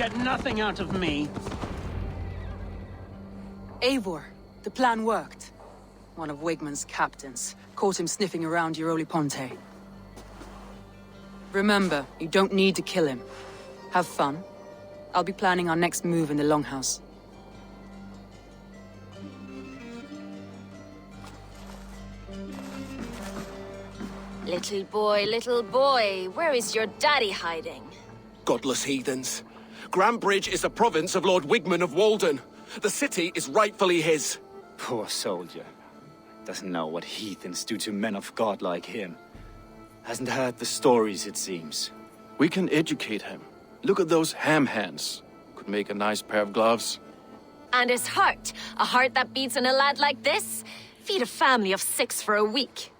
get nothing out of me. Eivor, the plan worked. One of Wigman's captains caught him sniffing around Euroli Ponte. Remember, you don't need to kill him. Have fun. I'll be planning our next move in the Longhouse. Little boy, where is your daddy hiding? Godless heathens. Grambridge is a province of Lord Wigman of Walden. The city is rightfully his. Poor soldier. Doesn't know what heathens do to men of God like him. Hasn't heard the stories, it seems. We can educate him. Look at those ham hands. Could make a nice pair of gloves. And his heart. A heart that beats in a lad like this? Feed a family of 6 for a week.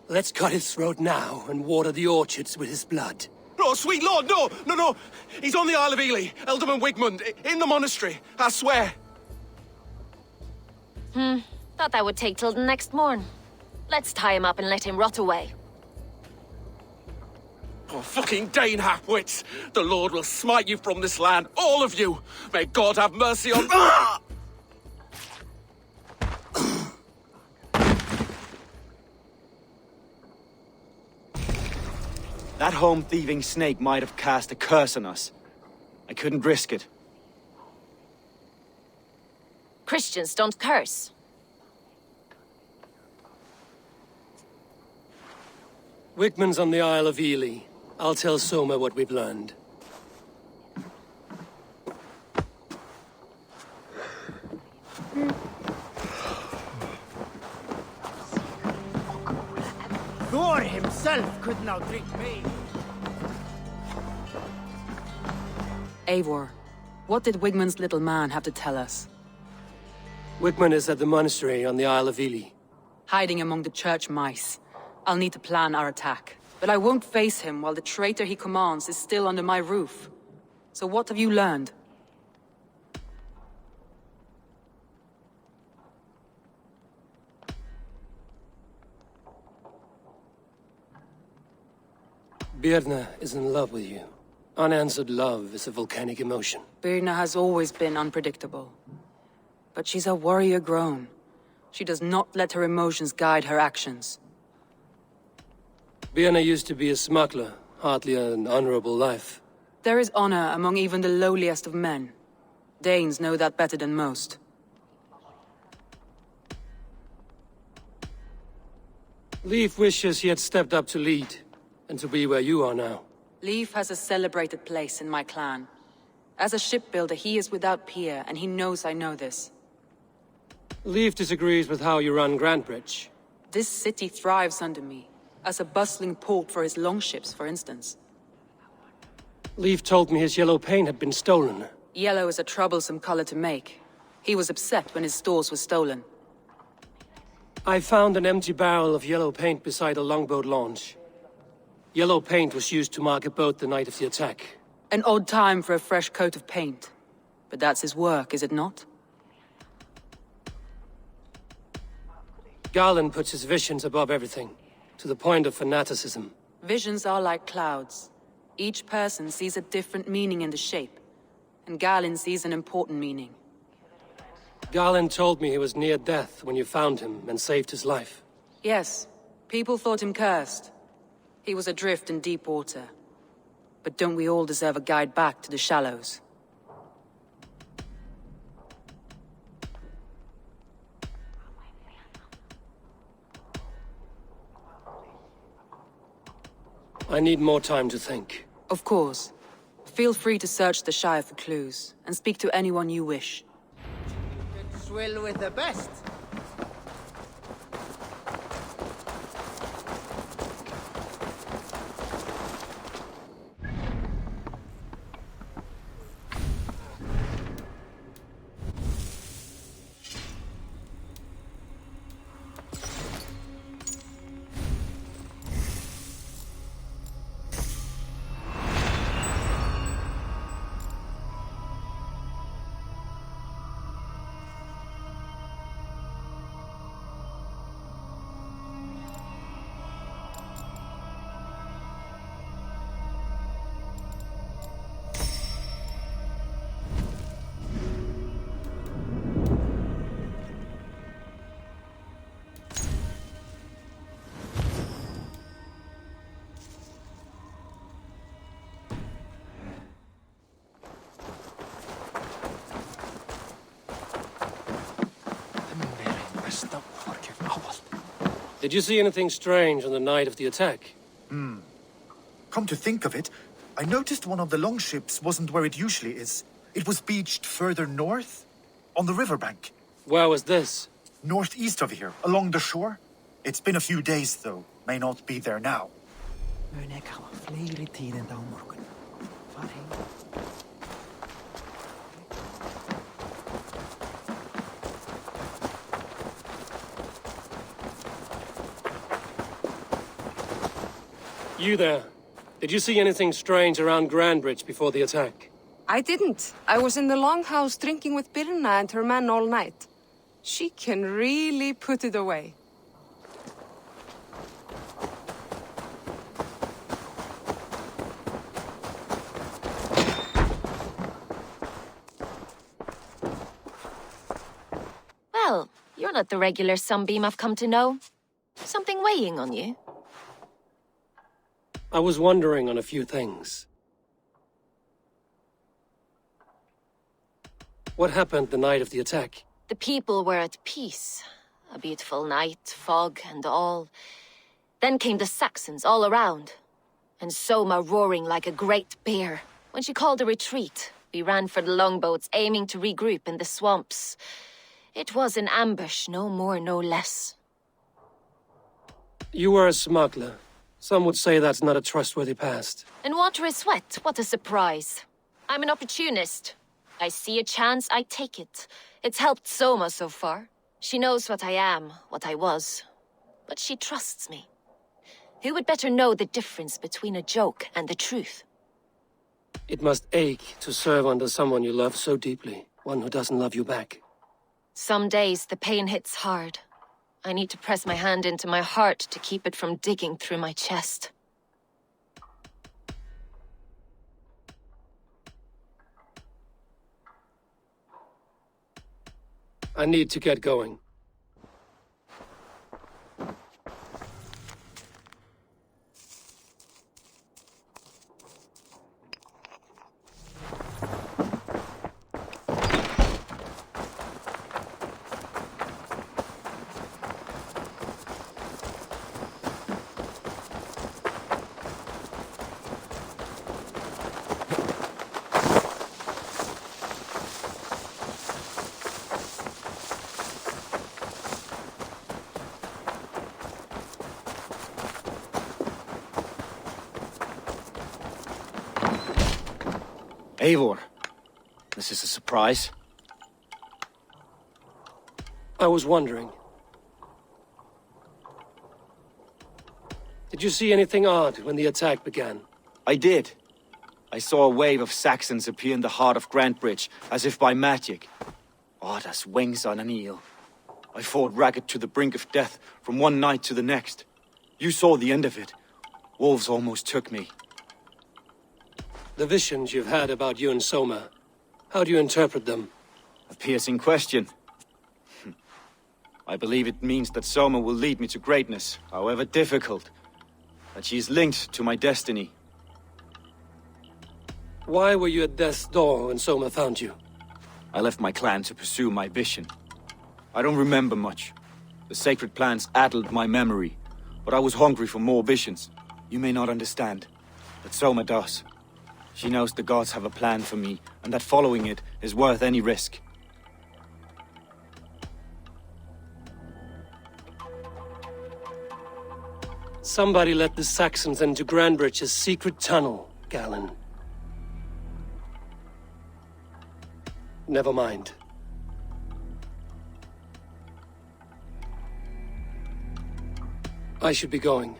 Let's cut his throat now and water the orchards with his blood. Oh, sweet lord, no! He's on the Isle of Ely, Ealdorman Wigmund, in the monastery, I swear. Thought that would take till the next morn. Let's tie him up and let him rot away. Oh, fucking Dane Hapwits! The Lord will smite you from this land, all of you! May God have mercy on... That home-thieving snake might have cast a curse on us. I couldn't risk it. Christians don't curse. Wigman's on the Isle of Ely. I'll tell Soma what we've learned. Thor himself could not drink me. Eivor, what did Wigman's little man have to tell us? Wigman is at the monastery on the Isle of Ely. Hiding among the church mice. I'll need to plan our attack. But I won't face him while the traitor he commands is still under my roof. So what have you learned? Birna is in love with you. Unanswered love is a volcanic emotion. Birna has always been unpredictable. But she's a warrior grown. She does not let her emotions guide her actions. Birna used to be a smuggler, hardly an honorable life. There is honor among even the lowliest of men. Danes know that better than most. Leif wishes he had stepped up to lead, and to be where you are now. Leif has a celebrated place in my clan. As a shipbuilder, he is without peer, and he knows I know this. Leif disagrees with how you run Grantbridge. This city thrives under me, as a bustling port for his longships, for instance. Leif told me his yellow paint had been stolen. Yellow is a troublesome color to make. He was upset when his stores were stolen. I found an empty barrel of yellow paint beside a longboat launch. Yellow paint was used to mark a boat the night of the attack. An odd time for a fresh coat of paint. But that's his work, is it not? Garland puts his visions above everything, to the point of fanaticism. Visions are like clouds. Each person sees a different meaning in the shape, and Galen sees an important meaning. Garland told me he was near death when you found him and saved his life. Yes, people thought him cursed. He was adrift in deep water. But don't we all deserve a guide back to the shallows? I need more time to think. Of course. Feel free to search the Shire for clues, and speak to anyone you wish. Swill with the best. Did you see anything strange on the night of the attack? Come to think of it, I noticed one of the longships wasn't where it usually is. It was beached further north, on the riverbank. Where was this? Northeast of here, along the shore. It's been a few days, though. May not be there now. You there. Did you see anything strange around Grandbridge before the attack? I didn't. I was in the longhouse drinking with Birna and her man all night. She can really put it away. Well, you're not the regular sunbeam I've come to know. Something weighing on you? I was wondering on a few things. What happened the night of the attack? The people were at peace. A beautiful night, fog and all. Then came the Saxons all around. And Soma roaring like a great bear. When she called a retreat, we ran for the longboats, aiming to regroup in the swamps. It was an ambush, no more, no less. You were a smuggler. Some would say that's not a trustworthy past. And water is wet, what a surprise. I'm an opportunist. I see a chance, I take it. It's helped Soma so far. She knows what I am, what I was. But she trusts me. Who would better know the difference between a joke and the truth? It must ache to serve under someone you love so deeply, one who doesn't love you back. Some days the pain hits hard. I need to press my hand into my heart to keep it from digging through my chest. I need to get going. Eivor, this is a surprise. I was wondering. Did you see anything odd when the attack began? I did. I saw a wave of Saxons appear in the heart of Grandbridge, as if by magic. Odd as wings on an eel. I fought ragged to the brink of death from one night to the next. You saw the end of it. Wolves almost took me. The visions you've had about you and Soma, how do you interpret them? A piercing question. I believe it means that Soma will lead me to greatness, however difficult. That she is linked to my destiny. Why were you at death's door when Soma found you? I left my clan to pursue my vision. I don't remember much. The sacred plants addled my memory, but I was hungry for more visions. You may not understand, but Soma does. She knows the gods have a plan for me, and that following it is worth any risk. Somebody let the Saxons into Grandbridge's secret tunnel, Galen. Never mind. I should be going.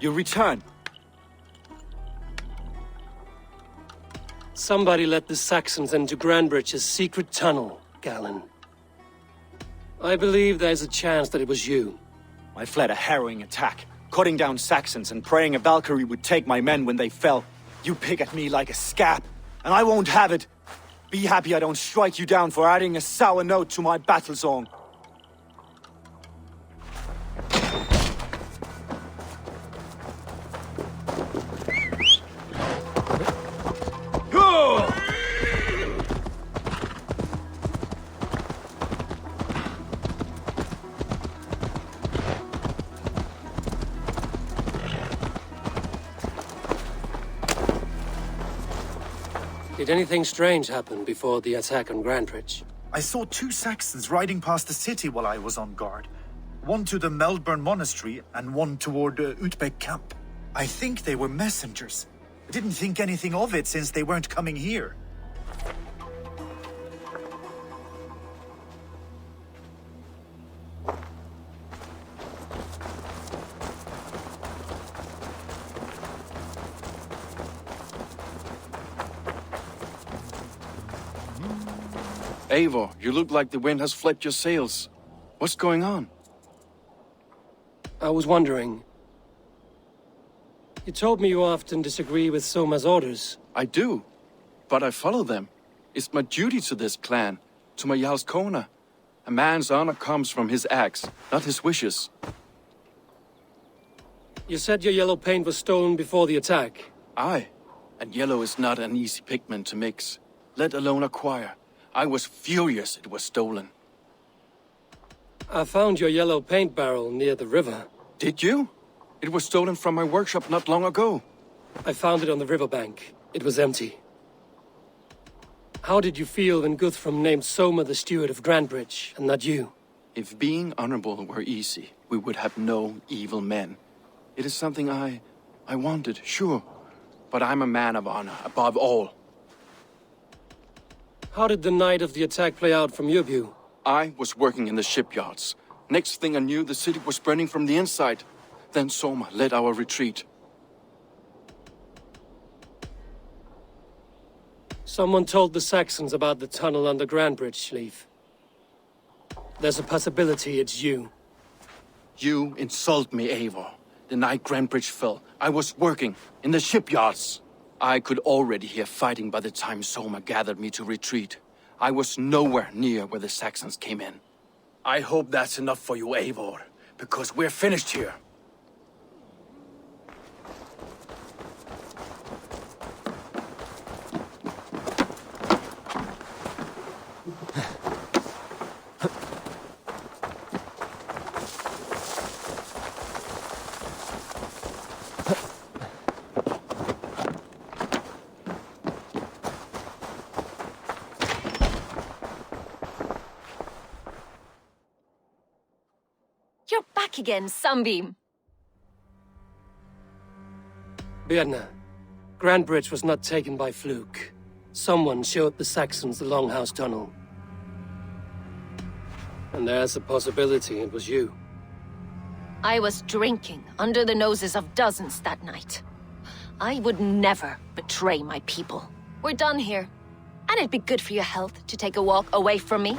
You return. Somebody let the Saxons into Grandbridge's secret tunnel, Galen. I believe there's a chance that it was you. I fled a harrowing attack, cutting down Saxons and praying a Valkyrie would take my men when they fell. You pick at me like a scab, and I won't have it. Be happy I don't strike you down for adding a sour note to my battle song. Did anything strange happen before the attack on Grandbridge? I saw 2 Saxons riding past the city while I was on guard. One to the Melbourne Monastery and one toward Utbeck Camp. I think they were messengers. I didn't think anything of it since they weren't coming here. Eivor, you look like the wind has flipped your sails. What's going on? I was wondering. You told me you often disagree with Soma's orders. I do, but I follow them. It's my duty to this clan, to my Jarl's Kona. A man's honor comes from his acts, not his wishes. You said your yellow paint was stolen before the attack. Aye, and yellow is not an easy pigment to mix, let alone acquire. I was furious it was stolen. I found your yellow paint barrel near the river. Did you? It was stolen from my workshop not long ago. I found it on the riverbank. It was empty. How did you feel when Guthrum named Soma the steward of Grandbridge, and not you? If being honorable were easy, we would have no evil men. It is something I wanted, sure. But I'm a man of honor, above all. How did the night of the attack play out from your view? I was working in the shipyards. Next thing I knew, the city was burning from the inside. Then Soma led our retreat. Someone told the Saxons about the tunnel under Grandbridge, Leif. There's a possibility it's you. You insult me, Eivor. The night Grandbridge fell, I was working in the shipyards. I could already hear fighting by the time Soma gathered me to retreat. I was nowhere near where the Saxons came in. I hope that's enough for you, Eivor, because we're finished here. You're back again, Sunbeam. Birna, Grandbridge was not taken by fluke. Someone showed the Saxons the Longhouse Tunnel. And there's a possibility it was you. I was drinking under the noses of dozens that night. I would never betray my people. We're done here. And it'd be good for your health to take a walk away from me.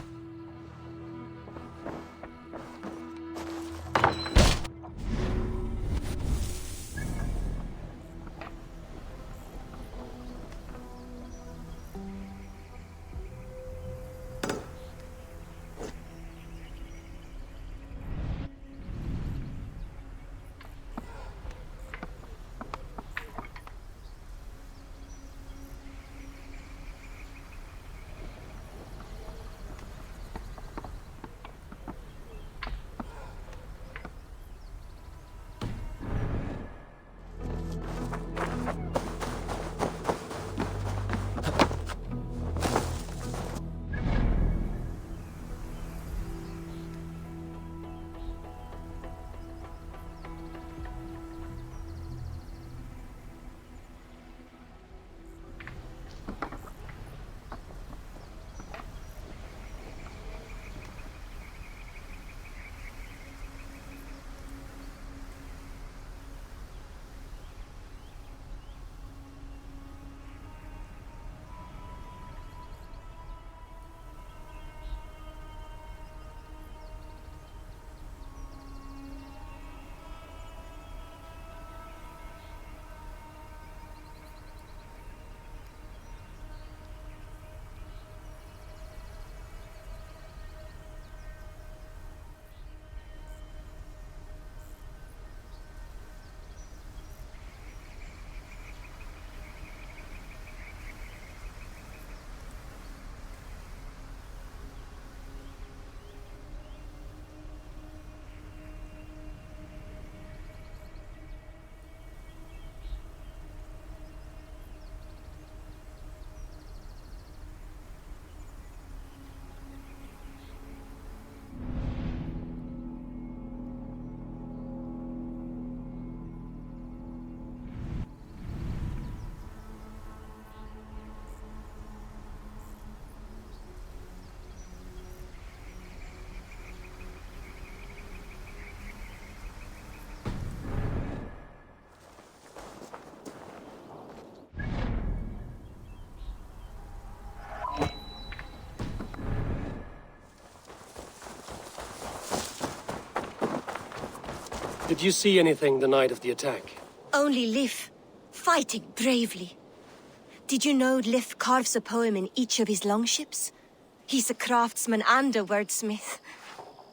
Did you see anything the night of the attack? Only Lif, fighting bravely. Did you know Lif carves a poem in each of his longships? He's a craftsman and a wordsmith.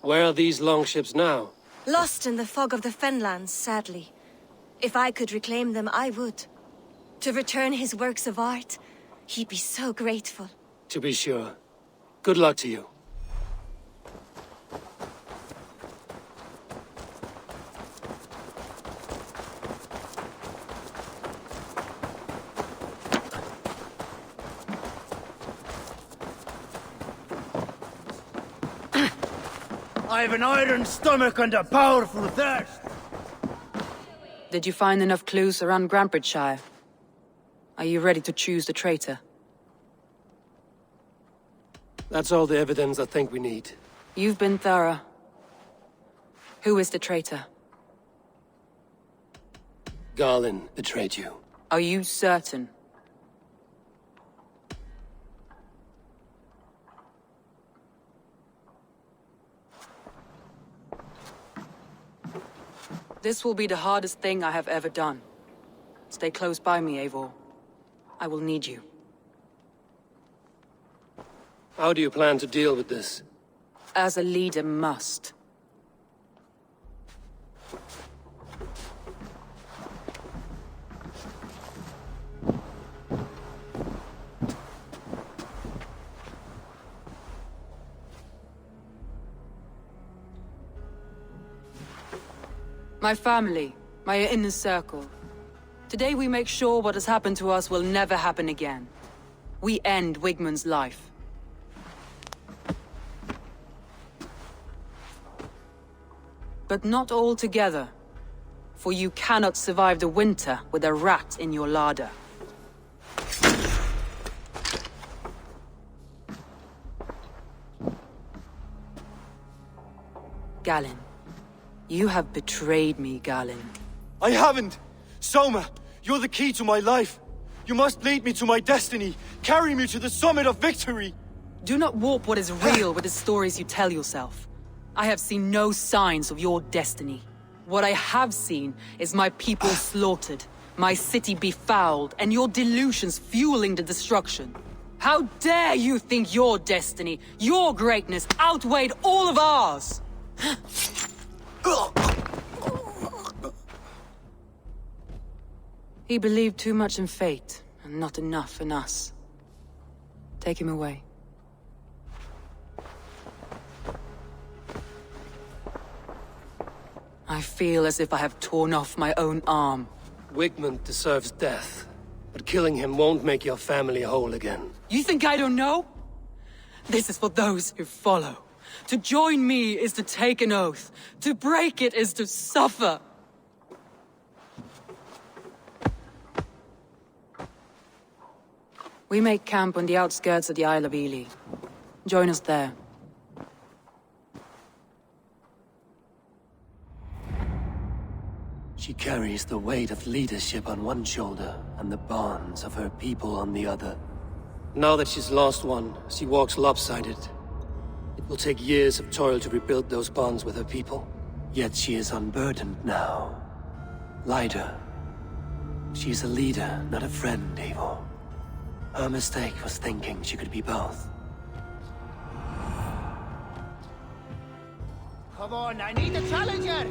Where are these longships now? Lost in the fog of the Fenlands, sadly. If I could reclaim them, I would. To return his works of art, he'd be so grateful. To be sure. Good luck to you. I've an iron stomach and a powerful thirst. Did you find enough clues around Grantbridgeshire? Are you ready to choose the traitor? That's all the evidence I think we need. You've been thorough. Who is the traitor? Garlin betrayed you. Are you certain? This will be the hardest thing I have ever done. Stay close by me, Eivor. I will need you. How do you plan to deal with this? As a leader must. My family, my inner circle. Today we make sure what has happened to us will never happen again. We end Wigmund's life. But not all together. For you cannot survive the winter with a rat in your larder. Galen. You have betrayed me, Galen. I haven't! Soma, you're the key to my life. You must lead me to my destiny. Carry me to the summit of victory. Do not warp what is real with the stories you tell yourself. I have seen no signs of your destiny. What I have seen is my people slaughtered, my city befouled, and your delusions fueling the destruction. How dare you think your destiny, your greatness, outweighed all of ours? He believed too much in fate, and not enough in us. Take him away. I feel as if I have torn off my own arm. Wigmund deserves death, but killing him won't make your family whole again. You think I don't know? This is for those who follow. To join me is to take an oath. To break it is to suffer. We make camp on the outskirts of the Isle of Ely. Join us there. She carries the weight of leadership on one shoulder and the bonds of her people on the other. Now that she's lost one, she walks lopsided. It will take years of toil to rebuild those bonds with her people. Yet she is unburdened now. Lighter. She is a leader, not a friend, Eivor. Her mistake was thinking she could be both. Come on, I need a challenger!